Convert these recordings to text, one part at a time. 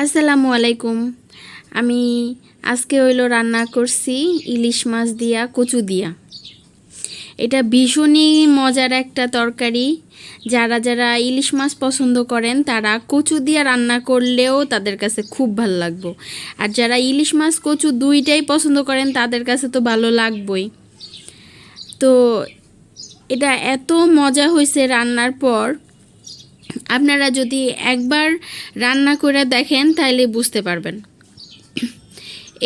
আসসালামু আলাইকুম। আমি আজকে রান্না করছি ইলিশ মাছ দিয়া কচু দিয়া। এটা ভীষণই মজার একটা তরকারি। যারা যারা ইলিশ মাছ পছন্দ করেন তারা কচু দিয়া রান্না করলেও তাদের কাছে খুব ভালো লাগবে। আর যারা ইলিশ মাছ কচু দুইটাই পছন্দ করেন তাদের কাছে তো ভালো লাগবেই। তো এটা এত মজা হয়েছে রান্নার পর, আপনারা যদি একবার রান্না করে দেখেন তাহলে বুঝতে পারবেন।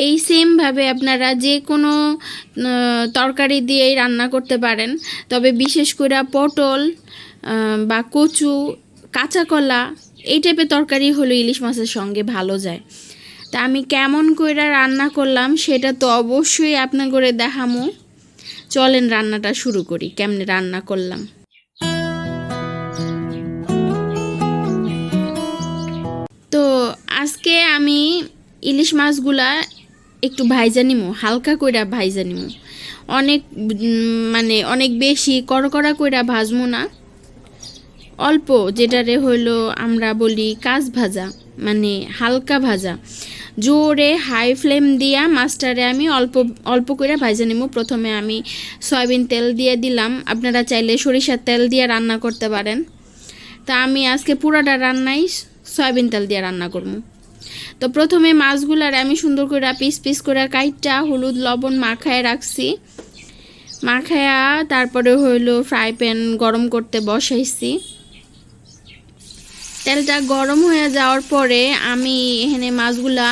এই সেমভাবে আপনারা যে কোনো তরকারি দিয়েই রান্না করতে পারেন, তবে বিশেষ করে পটল বা কচু, কাঁচা কলা এই টাইপের তরকারি হলো ইলিশ মাছের সঙ্গে ভালো যায়। তা আমি কেমন করে রান্না করলাম সেটা তো অবশ্যই আপনার করে দেখামো। চলেন রান্নাটা শুরু করি, কেমনে রান্না করলাম। তো আজকে আমি ইলিশ মাছগুলা একটু ভাইজা নিমু, হালকা কইরা ভাইজা নিমু। অনেক বেশি কড়কড়া কইরা ভাজমু না, অল্প, যেটারে হইলো আমরা বলি কাঁচ ভাজা, মানে হালকা ভাজা। জোরে হাই ফ্লেম দিয়া মাছটারে আমি অল্প অল্প করে ভাজা নিমু। প্রথমে আমি সয়াবিন তেল দিয়ে দিলাম, আপনারা চাইলে সরিষার তেল দিয়ে রান্না করতে পারেন। তা আমি আজকে পুরাটা রান্নাই সয়াবিন তেল দিয়ে রান্না করবো। তো প্রথমে মাছগুলারে আমি সুন্দর করে পিস পিস করে কাইটটা হলুদ লবণ মাখায় রাখছি। মাখায়া তারপরে হইলো ফ্রাই প্যান গরম করতে বসাইছি। তেলটা গরম হয়ে যাওয়ার পরে আমি এখানে মাছগুলা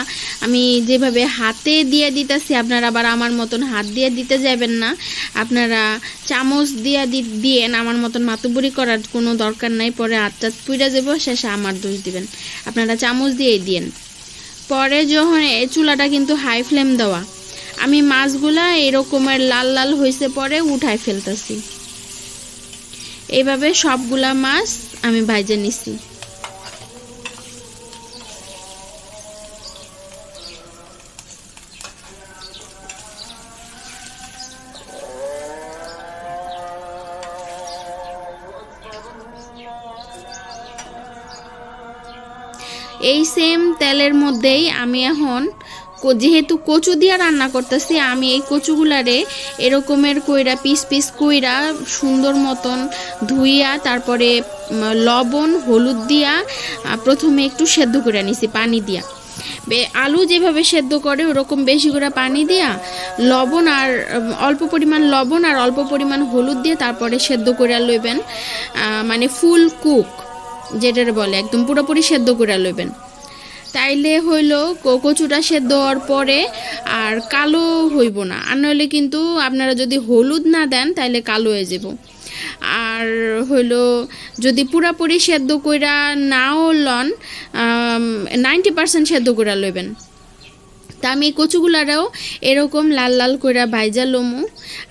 আমি যেভাবে হাতে দিয়ে দিতেছি, আপনারা আবার আমার মতন হাত দিয়ে দিতে যাবেন না, আপনারা চামচ দিয়েন। আমার মতন মাতুবুরি করার কোনো দরকার নাই, পরে হাতটা পুড়ে যাব, শেষে আমার দোষ দিবেন। আপনারা চামচ দিয়েই দিয়েন। পরে যখন চুলাটা কিন্তু হাই ফ্লেম দেওয়া, আমি মাছগুলা এরকমের লাল লাল হয়েছে পরে উঠায় ফেলতেছি। এইভাবে সবগুলা মাছ আমি ভাজে নিছি। এই সেম তেলের মধ্যেই আমি এখন, যেহেতু কচু দিয়ে রান্না করতেছি, আমি এই কচুগুলারে এরকমের কইরা পিস পিস কইরা সুন্দর মতন ধুইয়া তারপরে লবণ হলুদ দিয়া প্রথমে একটু সেদ্ধ করে নিছি পানি দিয়া। আলু যেভাবে সেদ্ধ করে ওরকম বেশি করে পানি দিয়া লবণ আর অল্প পরিমাণ লবণ আর অল্প পরিমাণ হলুদ দিয়ে তারপরে সেদ্ধ করে লইবেন। মানে ফুল কুক যেটার বলে, একদম পুরোপুরি সেদ্ধ করে লইবেন। তাইলে হইলো কচুটা সেদ্ধ হওয়ার পরে আর কালো হইব না। আর নইলে কিন্তু আপনারা যদি হলুদ না দেন তাইলে কালো হয়ে যাব। আর হইলো যদি পুরাপুরি সেদ্ধ কইরা নাও লন, 90% সেদ্ধ করে লইবেন। তা আমি এই কচুগুলারাও এরকম লাল লাল করে ভাইজা লমু।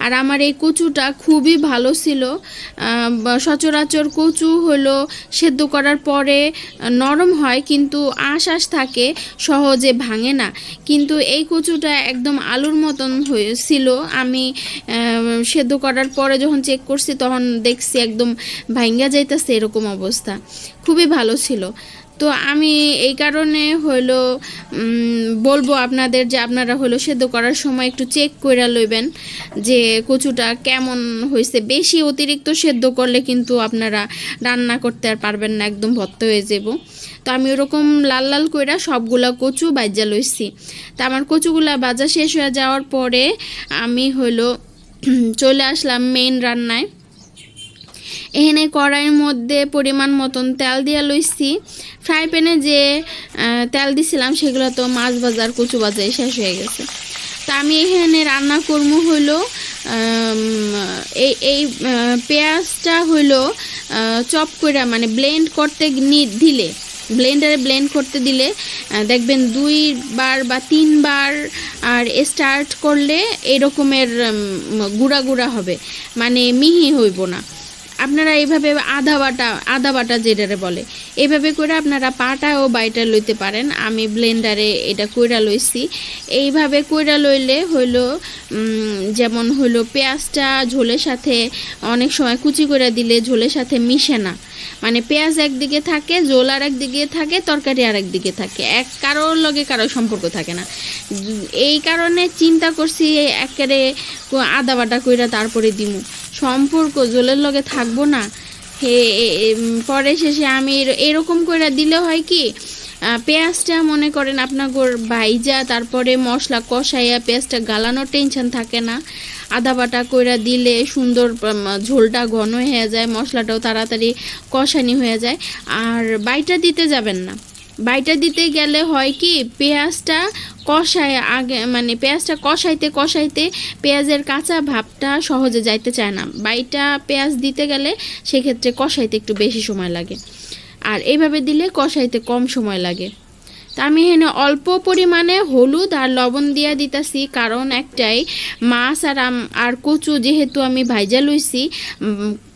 আর আমার এই কচুটা খুবই ভালো ছিল। সচরাচর কচু হলো সেদ্ধ করার পরে নরম হয়, কিন্তু আঁশ থাকে, সহজে ভাঙে না। কিন্তু এই কচুটা একদম আলুর মতন হয়েছিল। আমি সেদ্ধ করার পরে যখন চেক করছি তখন দেখছি একদম ভাঙ্গা যাইতেছে, এরকম অবস্থা। খুবই ভালো ছিল। তো আমি এই কারণে হইলো বলবো আপনাদের যে আপনারা হলো সেদ্ধ করার সময় একটু চেক করে লইবেন যে কচুটা কেমন হয়েছে। বেশি অতিরিক্ত সেদ্ধ করলে কিন্তু আপনারা রান্না করতে আর পারবেন না, একদম ভর্তা হয়ে যাব। তো আমি ওরকম লাল লাল কইরা সবগুলা কচু ভাজা লইছি। তা আমার কচুগুলা ভাজা শেষ হয়ে যাওয়ার পরে আমি হইলো চলে আসলাম মেইন রান্নায়। এখানে কড়াইয়ের মধ্যে পরিমাণ মতন তেল দিয়া লইছি। ফ্রাই প্যানে যে তেল দিছিলাম সেগুলো তো মাছ ভাজার কচু ভাজাই শেষ হয়ে গেছে। তা আমি এখানে রান্না করবো হইলো এই পেঁয়াজটা হইলো চপ করে, মানে ব্লেন্ড করতে দিলে, ব্লেন্ডারে ব্লেন্ড করতে দিলে দেখবেন 2 বার বা 3 বার আর স্টার্ট করলে এরকমের গুঁড়া গুঁড়া হবে, মানে মিহি হইব না। আপনারা এইভাবে আদা বাটা যেটারে বলে এভাবে করে আপনারা পাটাও বাইটা লইতে পারেন। আমি ব্লেন্ডারে এটা কইরা লইছি। এইভাবে কইরা লইলে হইলো যেমন হইলো পেঁয়াজটা ঝোলের সাথে অনেক সময় কুচি করে দিলে ঝোলের সাথে মিশে না, মানে পেঁয়াজ একদিকে থাকে, ঝোল আর একদিকে থাকে, তরকারি আর একদিকে থাকে, কারোর লগে কারোর সম্পর্ক থাকে না। এই কারণে চিন্তা করছি একেবারে আদা বাটা কইরা তারপরে দিমু, সম্পর্ক ঝোলের লগে থাকবো না। পরে শেষে আমি এরকম করে দিলে হয় কি, পেঁয়াজটা মনে করেন আপনার ভাইজা তারপরে মশলা কষাইয়া পেঁয়াজটা গালানোর টেনশন থাকে না। আদা বাটা কইরা দিলে সুন্দর ঝোলটা ঘন হয়ে যায়, মশলাটাও তাড়াতাড়ি কষানি হয়ে যায়। আর বাইটা দিতে যাবেন না, বাইটা দিতে গেলে হয় কি পেঁয়াজটা কষায় আগে, মানে পেঁয়াজটা কষাইতে কষাইতে পেঁয়াজের কাঁচা ভাবটা সহজে যাইতে চায় না। বাইটা পেঁয়াজ দিতে গেলে সেক্ষেত্রে কষাইতে একটু বেশি সময় লাগে, আর এইভাবে দিলে কষাইতে কম সময় লাগে। তা আমি এখানে অল্প পরিমাণে হলুদ আর লবণ দিয়া দিতাছি, কারণ একটাই মাছ আর কচু যেহেতু আমি ভাইজা লইছি,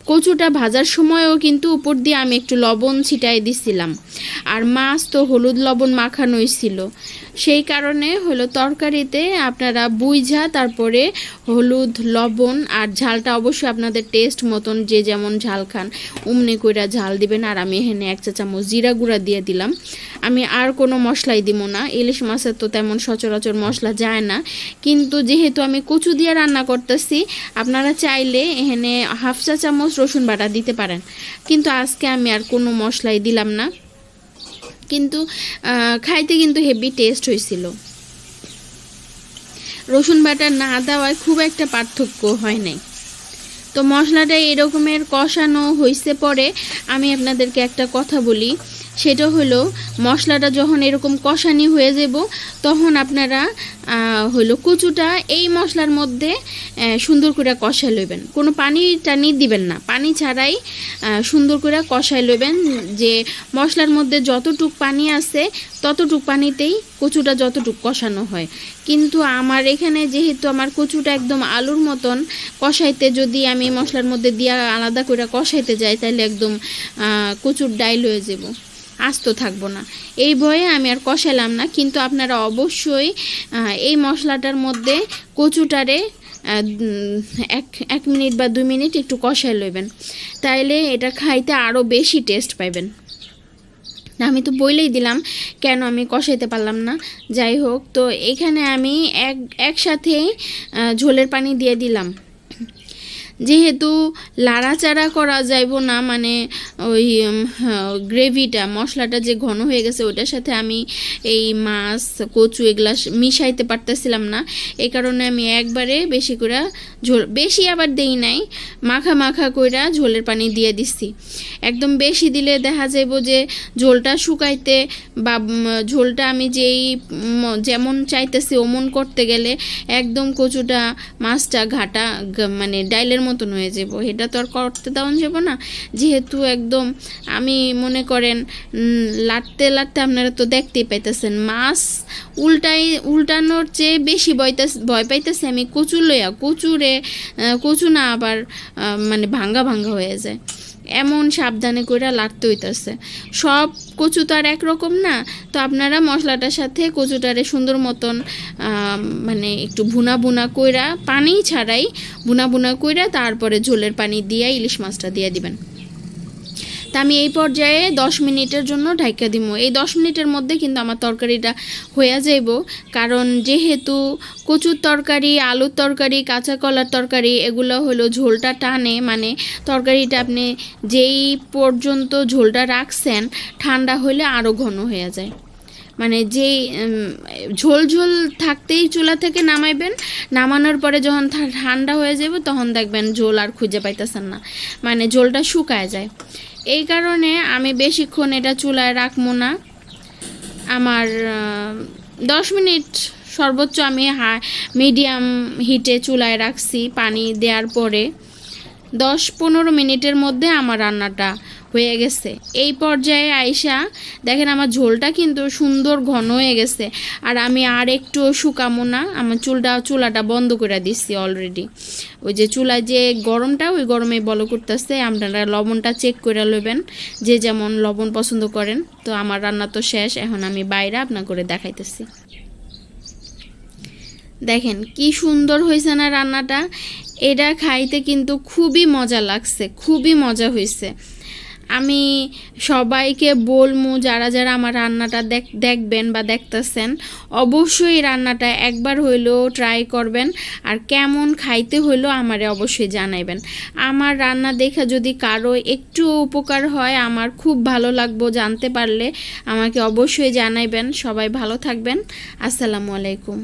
কচুটা ভাজার সময়ও কিন্তু উপর দিয়ে আমি একটু লবণ ছিটাই দিছিলাম, আর মাছ তো হলুদ লবণ মাখানোই ছিল। সেই কারণে হলো তরকারিতে আপনারা বুইঝা তারপরে হলুদ লবণ আর ঝালটা অবশ্যই আপনাদের টেস্ট মতন যে যেমন ঝাল খান অমনি কইরা ঝাল দিবেন। আর আমি এখানে 1 চা চামচ জিরা গুঁড়া দিয়ে দিলাম। আমি আর কোনো মশলাই দিব না, ইলিশ মাছের তো তেমন সচরাচর মশলা যায় না, কিন্তু যেহেতু আমি কচু দিয়ে রান্না করতেছি আপনারা চাইলে এখানে 1/2 চা চামচ রসুন বাটা দিতে পারেন, কিন্তু আজকে আমি আর কোনো মশলাই দিলাম না। কিন্তু খাইতে কিন্তু হেভি টেস্ট হয়েছিল। রসুন বাটা না দেওয়ায় খুব একটা পার্থক্য হয় নাই। তো মশলাটা এরকমের কষানো হয়েছে পরে আমি আপনাদেরকে একটা কথা বলি, সেটা হলো মশলাটা যখন এরকম কষানি হয়ে যাব তখন আপনারা হলো কচুটা এই মশলার মধ্যে সুন্দর করে কষাই লইবেন, কোনো পানি টানি দিবেন না, পানি ছাড়াই সুন্দর করে কষাই লইবেন। যে মশলার মধ্যে যতটুক পানি আছে ততটুক পানিতেই কচুটা যতটুক কষানো হয়। কিন্তু আমার এখানে যেহেতু আমার কচুটা একদম আলুর মতন কষাইতে, যদি আমি মশলার মধ্যে দিয়া আলাদা করে কষাইতে যাই তাহলে একদম কচুর ডাইল হয়ে যাব, আস্ত থাকবো না। এই ভয়ে আমি আর কষালাম না। কিন্তু আপনারা অবশ্যই এই মশলাটার মধ্যে কচুটারে 1 মিনিট বা 2 মিনিট একটু কষাই লইবেন, তাইলে এটা খাইতে আরও বেশি টেস্ট পাইবেন। আমি তো বলেই দিলাম কেন আমি কষাইতে পারলাম না। যাই হোক, তো এখানে আমি একসাথেই ঝোলের পানি দিয়ে দিলাম, যেহেতু লাড়াচাড়া করা যাইব না, মানে ওই গ্রেভিটা মশলাটা যে ঘন হয়ে গেছে ওটার সাথে আমি এই মাছ কচু এগুলা মিশাইতে পারতেছিলাম না। এই কারণে আমি একবারে বেশি করে ঝোল, বেশি আবার দেই নাই, মাখা মাখা কইরা ঝোলের পানি দিয়ে দিচ্ছি। একদম বেশি দিলে দেখা যাইব যে ঝোলটা শুকাইতে বা ঝোলটা আমি যেমন চাইতেছি ওমন করতে গেলে একদম কচুটা মাছটা ঘাটা মানে ডাইলের মতন হয়ে যাব, এটা তো আর করতে দেওয়া যাব না। যেহেতু একদম আমি মনে করেন লাটতে লাটতে আপনারা তো দেখতেই পাইতেছেন, মাছ উল্টানোর চেয়ে বেশি ভয় পাইতেছে আমি কচু লইয়া। কচু না আবার মানে ভাঙ্গা ভাঙ্গা হয়ে যায়, এমন সাবধানে করে লাটতে হইতেছে। সব কচু তো আর একরকম না, তো আপনারা মশলাটার সাথে কচুটারে সুন্দর মতন মানে একটু ভুনা ভুনা কইরা, পানি ছাড়াই ভুনা ভুনা কইরা তারপরে ঝোলের পানি দিয়ে ইলিশ মাছটা দিয়ে দিবেন। তা আমি এই পর্যায়ে 10 মিনিটের জন্য ঢাইকা দিব। এই 10 মিনিটের মধ্যে কিন্তু আমার তরকারিটা হয়ে যাইব, কারণ যেহেতু কচুর তরকারি, আলুর তরকারি, কাঁচা কলার তরকারি এগুলো হলো ঝোলটা টানে, মানে তরকারিটা আপনি যেই পর্যন্ত ঝোলটা রাখছেন ঠান্ডা হলে আরও ঘন হয়ে যায়। মানে যেই ঝোল ঝোল থাকতেই চুলা থেকে নামাইবেন, নামানোর পরে যখন ঠান্ডা হয়ে যাবে তখন দেখবেন ঝোল আর খুঁজে পাইতেছেন না, মানে ঝোলটা শুকায় যায়। এই কারণে আমি বেশিক্ষণ এটা চুলায় রাখবো না। আমার 10 মিনিট সর্বোচ্চ আমি মিডিয়াম হিটে চুলায় রাখছি। পানি দেওয়ার পরে 10-15 মিনিটের মধ্যে আমার রান্নাটা হয়ে গেছে। এই পর্যায়ে আইসা দেখেন আমার ঝোলটা কিন্তু সুন্দর ঘন হয়ে গেছে। আর আমি আর একটু শুকামো না, আমার চুলাটা বন্ধ করে দিচ্ছি অলরেডি। ওই যে চুলায় যে গরমটা, ওই গরমে বলো করতেছে। আপনারা লবণটা চেক করে নেবেন, যে যেমন লবণ পছন্দ করেন। তো আমার রান্না তো শেষ, এখন আমি বাইরে আপনা করে দেখাইতেছি। দেখেন কি সুন্দর হয়েছে না রান্নাটা। এটা খাইতে কিন্তু খুবই মজা লাগছে, খুবই মজা হয়েছে। আমি সবাইকে বলবো, যারা যারা আমার রান্নাটা দেখবেন বা দেখতেছেন, অবশ্যই রান্নাটা একবার হইলেও ট্রাই করবেন। আর কেমন খাইতে হইলো আমারে অবশ্যই জানাইবেন। আমার রান্না দেখে যদি কারো একটু উপকার হয়, আমার খুব ভালো লাগবো জানতে পারলে। আমাকে অবশ্যই জানাইবেন। সবাই ভালো থাকবেন। আসসালামু আলাইকুম।